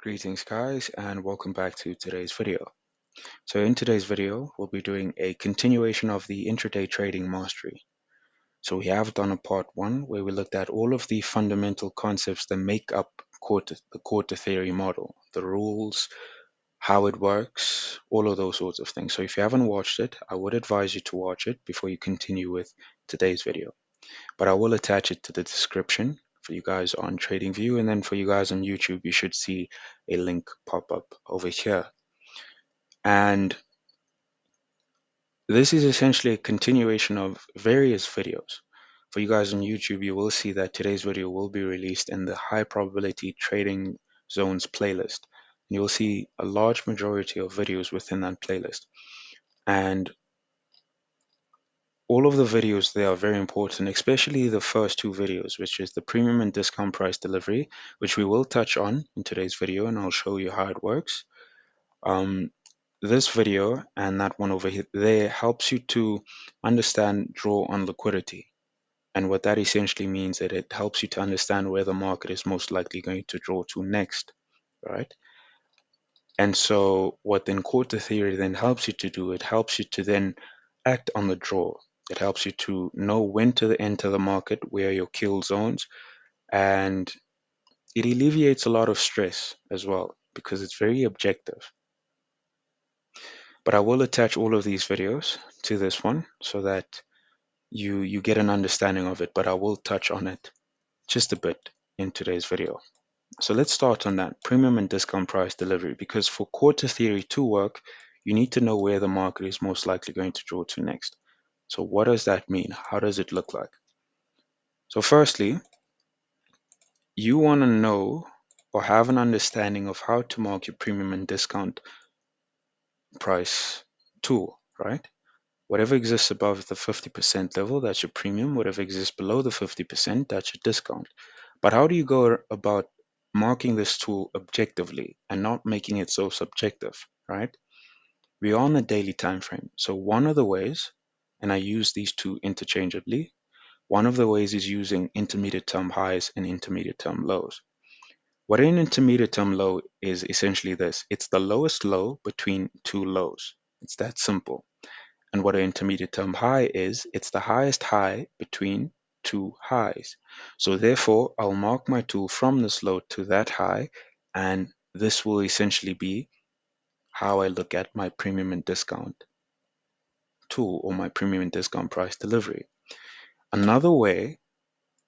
Greetings guys and welcome back to today's video. So in today's video, we'll be doing a continuation of the intraday trading mastery. So we have done a part one where we looked at all of the fundamental concepts that make up the quarter theory model, the rules, how it works, all of those sorts of things. So if you haven't watched it, I would advise you to watch it before you continue with today's video. But I will attach it to the description for you guys on TradingView, and then for you guys on YouTube, you should see a link pop up over here. And this is essentially a continuation of various videos. For you guys on YouTube, you will see that today's video will be released in the high probability trading zones playlist. You will see a large majority of videos within that playlist. And all of the videos, they are very important, especially the first two videos, which is the premium and discount price delivery, which we will touch on in today's video, and I'll show you how it works. Um, this video and that one over here there helps you to understand draw on liquidity. And what that essentially means that it helps you to understand where the market is most likely going to draw to next, right? And so what then quarter theory then helps you to do, it helps you to then act on the draw. It helps you to know when to enter the market, where your kill zones, and it alleviates a lot of stress as well because it's very objective. But I will attach all of these videos to this one so that you get an understanding of it, but I will touch on it just a bit in today's video. So let's start on that premium and discount price delivery, because for quarter theory to work, you need to know where the market is most likely going to draw to next. So what does that mean? How does it look like? So firstly, you want to know or have an understanding of how to mark your premium and discount price tool, right? Whatever exists above the 50% level, that's your premium. Whatever exists below the 50%, that's your discount. But how do you go about marking this tool objectively and not making it so subjective, right? We are on a daily time frame. So one of the ways, and I use these two interchangeably, one of the ways is using intermediate term highs and intermediate term lows. What an intermediate term low is essentially this. It's the lowest low between two lows. It's that simple. And what an intermediate term high is, it's the highest high between two highs. So therefore, I'll mark my tool from this low to that high, and this will essentially be how I look at my premium and discount tool or my premium and discount price delivery. Another way,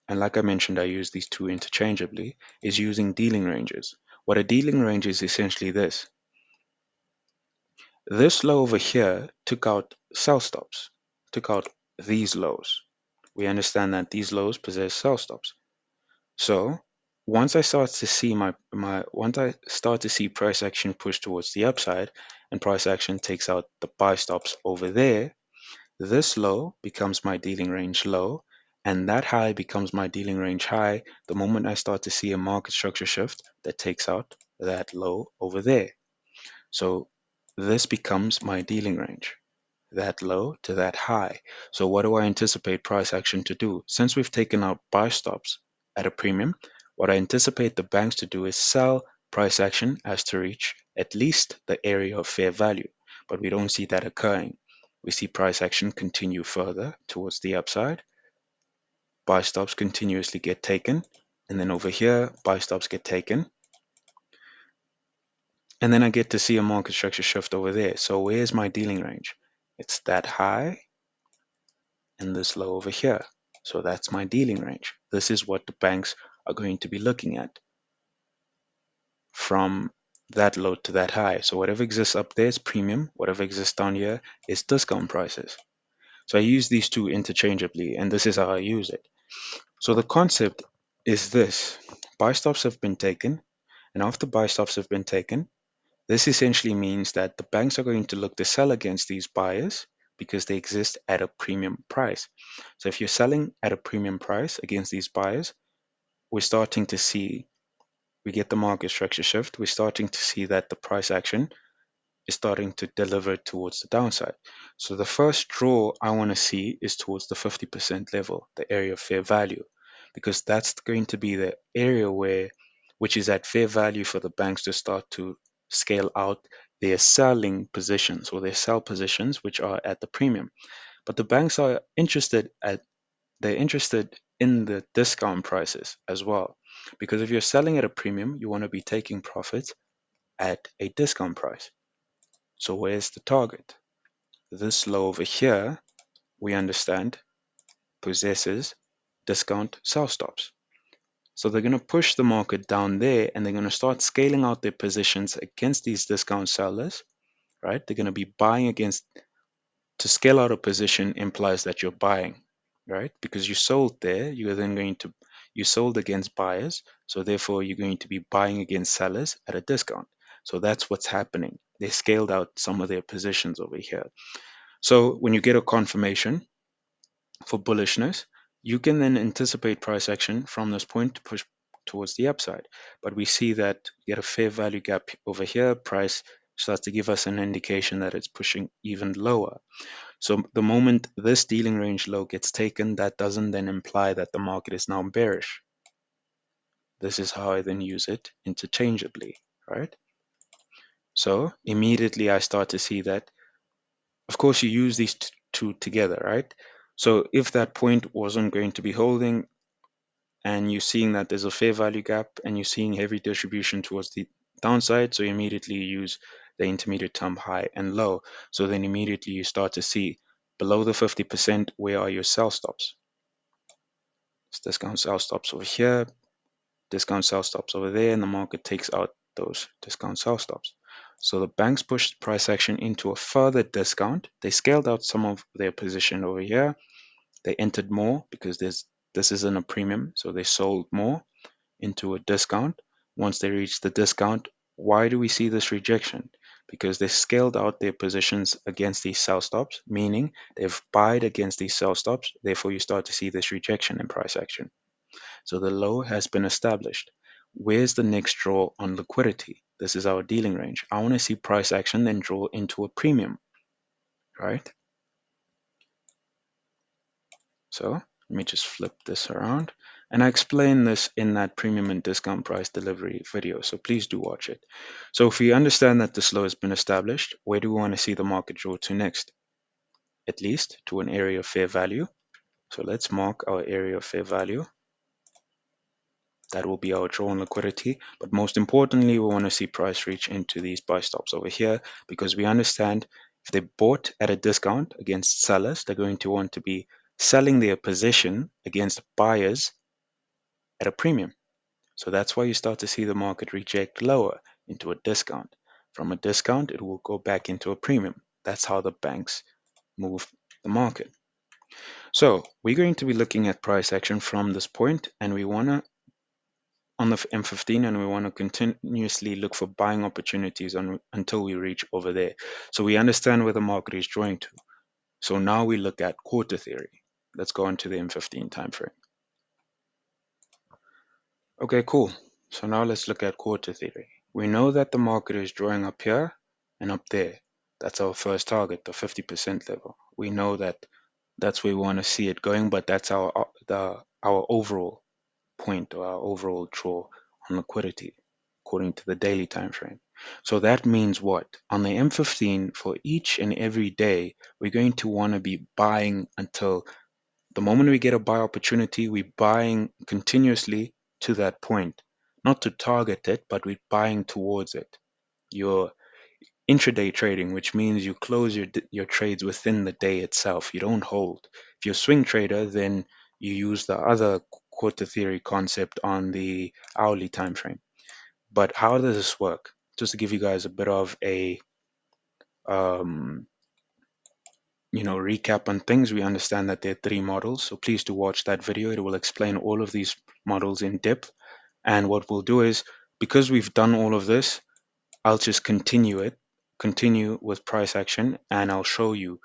and like I mentioned, I use these two interchangeably, is using dealing ranges. What a dealing range is essentially this. This low over here took out sell stops, took out these lows. We understand that these lows possess sell stops. So once I start to see once I start to see price action push towards the upside and price action takes out the buy stops over there, this low becomes my dealing range low, and that high becomes my dealing range high the moment I start to see a market structure shift that takes out that low over there. So this becomes my dealing range, that low to that high. So what do I anticipate price action to do? Since we've taken out buy stops at a premium, what I anticipate the banks to do is sell price action as to reach at least the area of fair value. But we don't see that occurring. We see price action continue further towards the upside. Buy stops continuously get taken. And then over here, buy stops get taken. And then I get to see a market structure shift over there. So where's my dealing range? It's that high and this low over here. So that's my dealing range. This is what the banks are going to be looking at from that low to that high. So whatever exists up there is premium. Whatever exists down here is discount prices. So I use these two interchangeably, and this is how I use it. So the concept is this. Buy stops have been taken, and after buy stops have been taken, this essentially means that the banks are going to look to sell against these buyers because they exist at a premium price. So if you're selling at a premium price against these buyers, we're starting to see, we get the market structure shift. We're starting to see that the price action is starting to deliver towards the downside. So the first draw I want to see is towards the 50% level, the area of fair value, because that's going to be the area where which is at fair value for the banks to start to scale out their selling positions or their sell positions, which are at the premium. But the banks are they're interested in the discount prices as well. Because if you're selling at a premium, you want to be taking profits at a discount price. So where's the target? This low over here, we understand, possesses discount sell stops. So they're going to push the market down there and they're going to start scaling out their positions against these discount sellers, right? They're going to be buying against, to scale out a position implies that you're buying, right? Because you sold there, you're then going to, you sold against buyers. So therefore you're going to be buying against sellers at a discount. So that's what's happening. They scaled out some of their positions over here. So when you get a confirmation for bullishness, you can then anticipate price action from this point to push towards the upside. But we see that we get a fair value gap over here. Price starts to give us an indication that it's pushing even lower. So the moment this dealing range low gets taken, that doesn't then imply that the market is now bearish. This is how I then use it interchangeably, right? So immediately I start to see that, of course, you use these two together, right? So if that point wasn't going to be holding, and you're seeing that there's a fair value gap and you're seeing heavy distribution towards the downside, so you immediately use the intermediate term high and low. So then immediately you start to see below the 50%, where are your sell stops? It's discount sell stops over here, discount sell stops over there, and the market takes out those discount sell stops. So the banks pushed price action into a further discount. They scaled out some of their position over here. They entered more because this isn't a premium, so they sold more into a discount. Once they reach the discount, why do we see this rejection? Because they scaled out their positions against these sell stops, meaning they've buyed against these sell stops. Therefore, you start to see this rejection in price action. So the low has been established. Where's the next draw on liquidity? This is our dealing range. I want to see price action then draw into a premium, right? So let me just flip this around. And I explain this in that premium and discount price delivery video, so please do watch it. So if we understand that this low has been established, where do we want to see the market draw to next? At least to an area of fair value. So let's mark our area of fair value. That will be our draw on liquidity. But most importantly, we want to see price reach into these buy stops over here, because we understand if they bought at a discount against sellers, they're going to want to be selling their position against buyers at a premium. So that's why you start to see the market reject lower into a discount. From a discount, it will go back into a premium. That's how the banks move the market. So we're going to be looking at price action from this point, and we want to on the M15, and we want to continuously look for buying opportunities until we reach over there. So we understand where the market is drawing to. So now we look at quarter theory. Let's go into the M15 time frame. Okay, cool. So now let's look at quarter theory. We know that the market is drawing up here and up there. That's our first target, the 50% level. We know that that's where we want to see it going, but that's our overall point or our overall draw on liquidity according to the daily time frame. So that means what? On the M15, for each and every day, we're going to want to be buying until the moment we get a buy opportunity, we're buying continuously to that point, not to target it, but we're buying towards it. Your intraday trading, which means you close your trades within the day itself. You don't hold. If you're a swing trader, then you use the other quarter theory concept on the hourly time frame. But how does this work? Just to give you guys a bit of a um, recap on things, we understand that there are three models. So please do watch that video. It will explain all of these models in depth. And what we'll do is, because we've done all of this, I'll just continue with price action, and I'll show you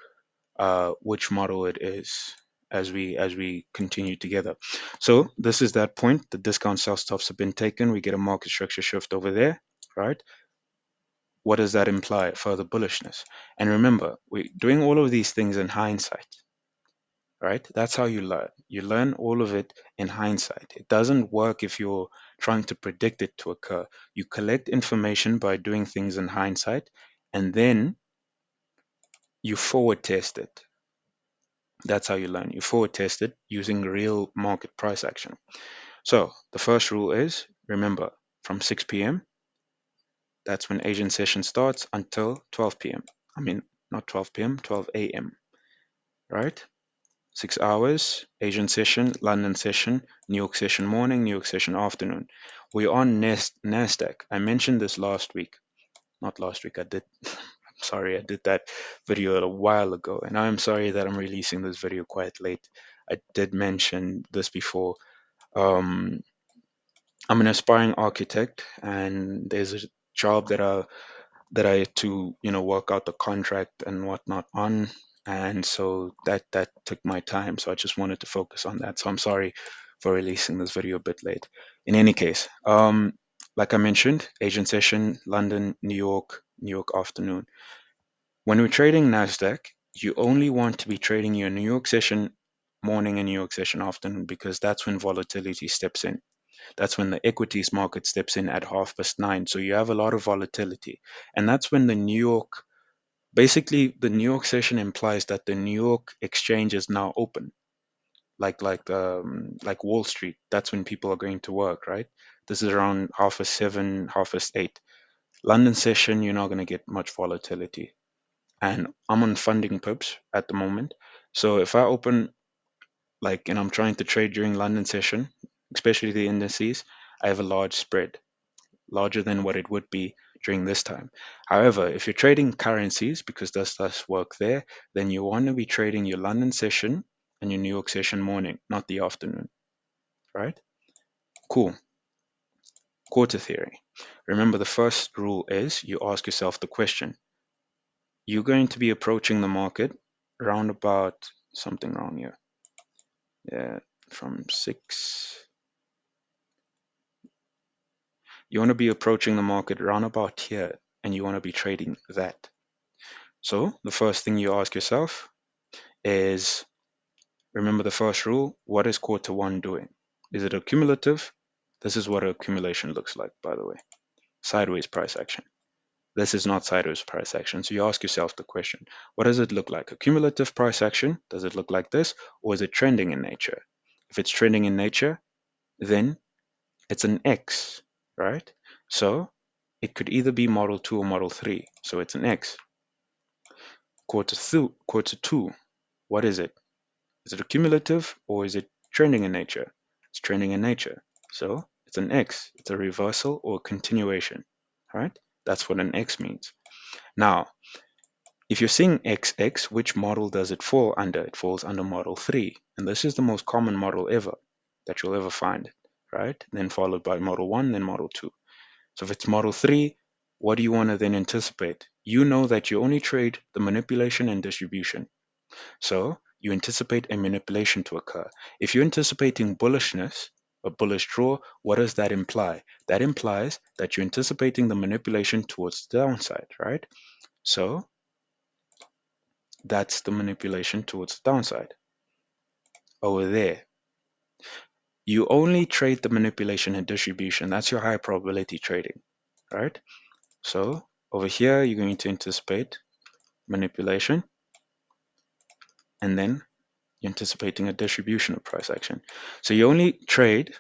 which model it is as we continue together. So this is that point. The discount sell stops have been taken. We get a market structure shift over there, right? What does that imply? Further bullishness. And remember, we're doing all of these things in hindsight, right? That's how you learn. You learn all of it in hindsight. It doesn't work if you're trying to predict it to occur. You collect information by doing things in hindsight, and then you forward test it. That's how you learn. You forward test it using real market price action. So the first rule is, remember, from 6 p.m., that's when Asian session starts, until 12 p.m. I mean, not 12 p.m., 12 a.m., right? 6 hours, Asian session, London session, New York session morning, New York session afternoon. We're on NASDAQ. I mentioned this last week. Not last week, I did. Sorry, I did that video a while ago. And I'm sorry that I'm releasing this video quite late. I did mention this before. Um, I'm an aspiring architect, and there's a job that I had to, work out the contract and whatnot on. And so that took my time. So I just wanted to focus on that. So I'm sorry for releasing this video a bit late. In any case, like I mentioned, Asian session, London, New York afternoon. When we're trading NASDAQ, you only want to be trading your New York session morning and New York session afternoon, because that's when volatility steps in. That's when the equities market steps in at 9:30. So you have a lot of volatility. And that's when the New York, basically, the New York session implies that the New York exchange is now open, like Wall Street. That's when people are going to work, right? This is around 7:30, 8:30. London session, you're not going to get much volatility. And I'm on funding pips at the moment. So if I open, and I'm trying to trade during London session, especially the indices, I have a large spread, larger than what it would be during this time. However, if you're trading currencies, because this does work there, then you want to be trading your London session and your New York session morning, not the afternoon, right? Cool. Quarter theory. Remember, the first rule is you ask yourself the question. You're going to be approaching the market around about something wrong here. Yeah, from 6. You want to be approaching the market around about here, and you want to be trading that. So the first thing you ask yourself is, remember the first rule, what is quarter one doing? Is it accumulative? This is what accumulation looks like, by the way. Sideways price action. This is not sideways price action. So you ask yourself the question, what does it look like? Accumulative price action? Does it look like this? Or is it trending in nature? If it's trending in nature, then it's an X, right? So it could either be model 2 or model 3. So it's an X. Quarter two, what is it? Is it accumulative or is it trending in nature? It's trending in nature. So it's an X. It's a reversal or continuation, right? That's what an X means. Now, if you're seeing XX, which model does it fall under? It falls under model 3. And this is the most common model ever that you'll ever find, right? Then followed by model 1, then model 2. So if it's model 3, what do you want to then anticipate? You know that you only trade the manipulation and distribution. So you anticipate a manipulation to occur. If you're anticipating bullishness, a bullish draw, what does that imply? That implies that you're anticipating the manipulation towards the downside, right? So that's the manipulation towards the downside over there. You only trade the manipulation and distribution. That's your high probability trading, right? So over here, you're going to anticipate manipulation, and then you're anticipating a distribution of price action. So you only trade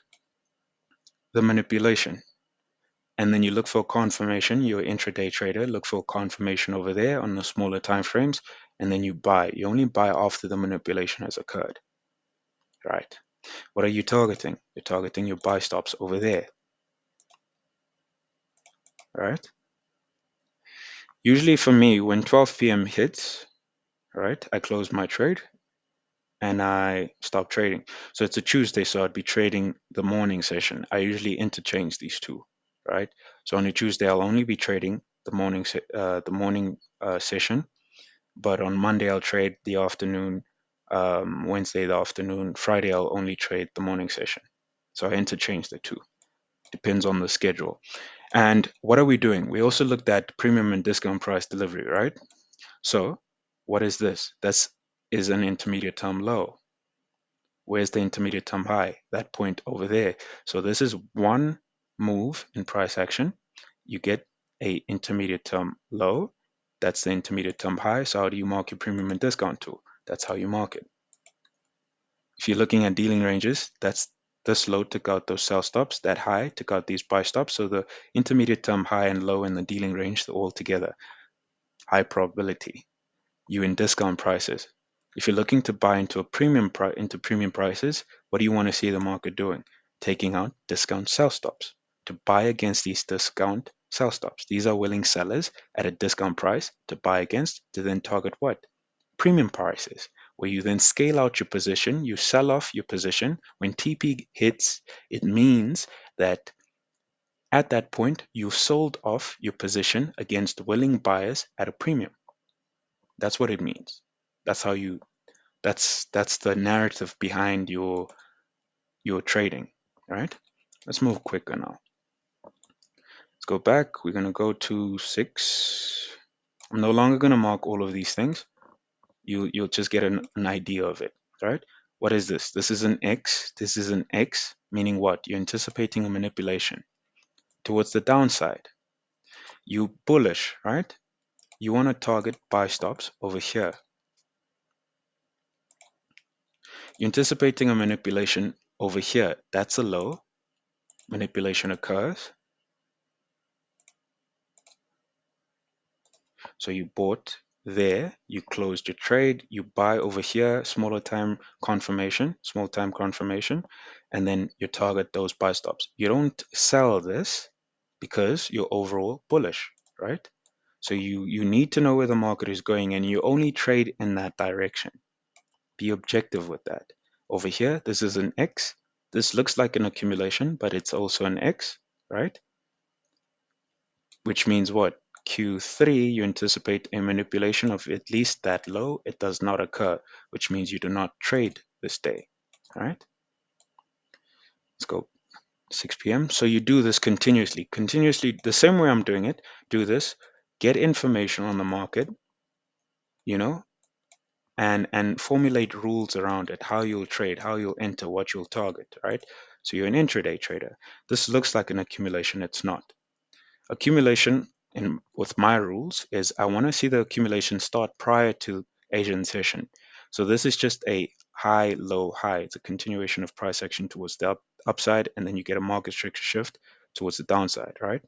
the manipulation, and then you look for confirmation. You're an intraday trader, look for confirmation over there on the smaller time frames, and then you buy. You only buy after the manipulation has occurred, right? What are you targeting? You're targeting your buy stops over there, right? Usually for me, when 12 p.m. hits, right, I close my trade and I stop trading. So it's a Tuesday, so I'd be trading the morning session. I usually interchange these two, right? So on a Tuesday, I'll only be trading the morning session, but on Monday I'll trade the afternoon, Wednesday the afternoon, Friday I'll only trade the morning session. So I interchange the two. Depends on the schedule. And what are we doing? We also looked at premium and discount price delivery, right? So what is this? This is an intermediate term low. Where's the intermediate term high? That point over there. So this is one move in price action. You get a intermediate term low. That's the intermediate term high. So how do you mark your premium and discount tool? That's how you mark it. If you're looking at dealing ranges, that's this low took out those sell stops, that high took out these buy stops. So the intermediate term high and low in the dealing range, they're all together. High probability. You in discount prices. If you're looking to buy into into premium prices, what do you want to see the market doing? Taking out discount sell stops to buy against these discount sell stops. These are willing sellers at a discount price to buy against to then target what? Premium prices, where you then scale out your position, you sell off your position. When TP hits, it means that at that point you sold off your position against willing buyers at a premium. That's what it means. That's how you that's the narrative behind your trading, right? Let's move quicker now. Let's go back. We're gonna go to 6. I'm no longer gonna mark all of these things. You'll just get an idea of it, right? What is this? This is an X. This is an X, meaning what? You're anticipating a manipulation towards the downside. You bullish, right? You want to target buy stops over here. You're anticipating a manipulation over here. That's a low. Manipulation occurs. So you bought there, you closed your trade, you buy over here, small time confirmation, and then you target those buy stops. You don't sell this because you're overall bullish, right? So you need to know where the market is going and you only trade in that direction. Be objective with that. Over here, this is an X. This looks like an accumulation, but it's also an X, right? Which means what? Q3, you anticipate a manipulation of at least that low. It does not occur, which means you do not trade this day. All right, let's go 6 p.m. So you do this continuously, the same way I'm doing it. Do this, get information on the market, you know, and formulate rules around it, how you'll trade, how you'll enter, what you'll target, right? So you're an intraday trader. This looks like an accumulation. It's not. Accumulation in with my rules is I want to see the accumulation start prior to Asian session. So this is just a high, low, high. It's a continuation of price action towards the upside, and then you get a market structure shift towards the downside, right?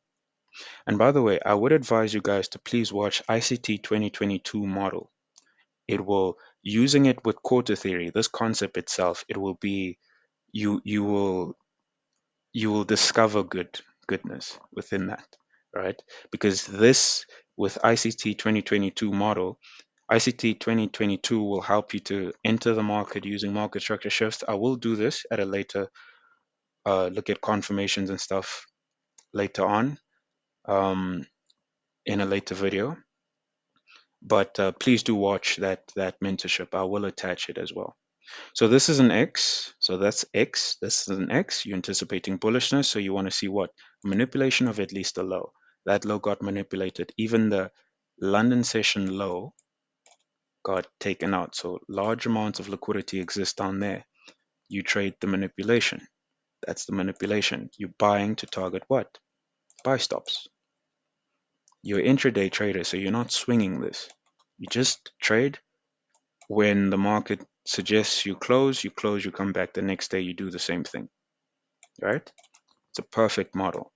And by the way, I would advise you guys to please watch ICT 2022 model. It will using it with quarter theory, this concept itself, it will be you will discover goodness within that, right? Because this with ICT 2022 model, ICT 2022 will help you to enter the market using market structure shifts. I will do this at a later look at confirmations and stuff later on um, in a later video. But please do watch that mentorship. I will attach it as well. So this is an X. So that's X. This is an X. You're anticipating bullishness. So you want to see what? Manipulation of at least a low. That low got manipulated. Even the London session low got taken out. So large amounts of liquidity exist down there. You trade the manipulation. That's the manipulation. You're buying to target what? Buy stops. You're an intraday trader, so you're not swinging this. You just trade when the market suggests you close, you come back the next day, you do the same thing, right? It's a perfect model.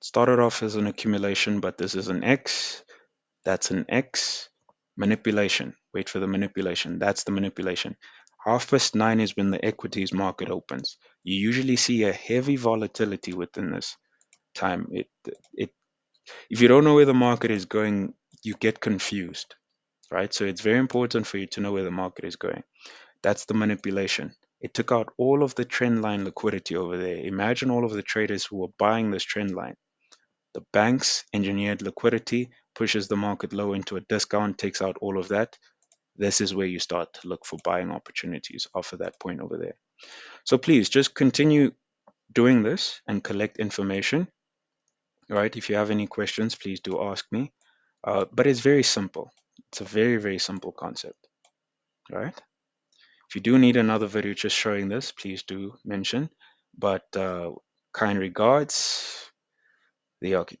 Started off as an accumulation, but this is an X. That's an X. Manipulation. Wait for the manipulation. That's the manipulation. 9:30 is when the equities market opens. You usually see a heavy volatility within this time. It if you don't know where the market is going, you get confused, right? So it's very important for you to know where the market is going. That's the manipulation. It took out all of the trend line liquidity over there. Imagine all of the traders who were buying this trend line. The banks engineered liquidity, pushes the market low into a discount, takes out all of that. This is where you start to look for buying opportunities off of that point over there. So please just continue doing this and collect information. All right. If you have any questions, please do ask me. But it's very simple. It's a very, very simple concept. All right. If you do need another video just showing this, please do mention. But kind regards, the architect.